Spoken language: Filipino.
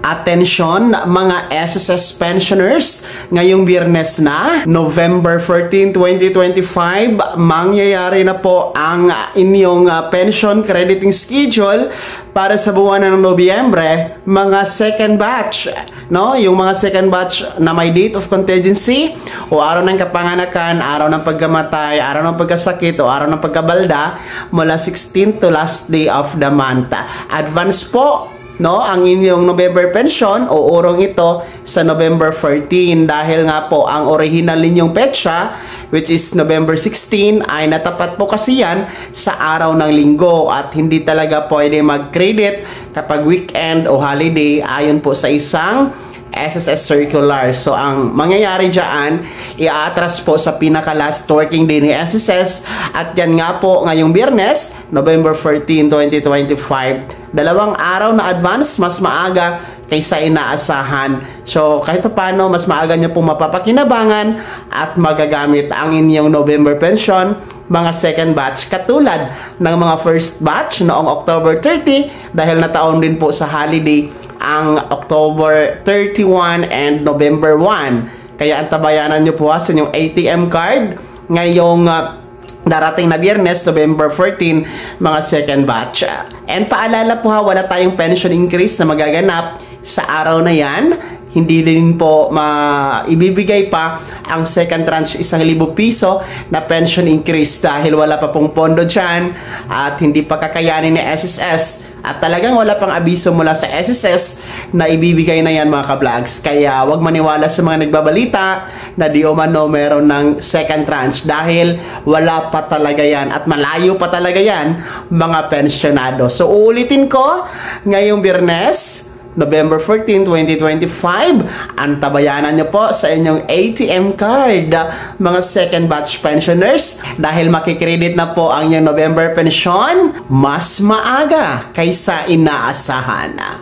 Atensyon mga SSS pensioners, ngayong Biyernes na, November 14, 2025, mangyayari na po ang inyong pension crediting schedule para sa buwan ng Nobyembre, mga second batch, no? Yung mga second batch na may date of contingency o araw ng kapanganakan, araw ng pagkamatay, araw ng pagkasakit o araw ng pagkabalda mula 16 to last day of the month. Advance po, no, ang inyong November pension o urong ito sa November 14 dahil nga po ang original ninyong petsa, which is November 16, ay natapat po kasi yan sa araw ng linggo at hindi talaga pwede mag-credit kapag weekend o holiday ayon po sa isang SSS circular. So ang mangyayari dyan, i-atras po sa pinaka last working day ni SSS at yan nga po ngayong Biyernes, November 14, 2025. 2 araw na advance, mas maaga kaysa inaasahan. So kahit paano, mas maaga nyo po mapapakinabangan at magagamit ang inyong November pension, mga second batch, katulad ng mga first batch noong October 30 dahil nataon din po sa holiday ang October 31 and November 1. Kaya antabayanan nyo po sa inyong ATM card ngayong darating na Biyernes, November 14, mga second batch. And paalala po wala tayong pension increase na magaganap sa araw na yan. Hindi din po ibibigay pa ang second tranche 1,000 piso na pension increase dahil wala pa pong pondo dyan at hindi pa kakayanin ni SSS at talagang wala pang abiso mula sa SSS na ibibigay na yan mga ka-vlogs. Kaya wag maniwala sa mga nagbabalita na di umano meron ng second tranche dahil wala pa talaga yan at malayo pa talaga yan mga pensionado. So uulitin ko, ngayong Biyernes, November 14, 2025, antabayanan nyo po sa inyong ATM card, mga second batch pensioners, dahil makikredit na po ang inyong November pension mas maaga kaysa inaasahan.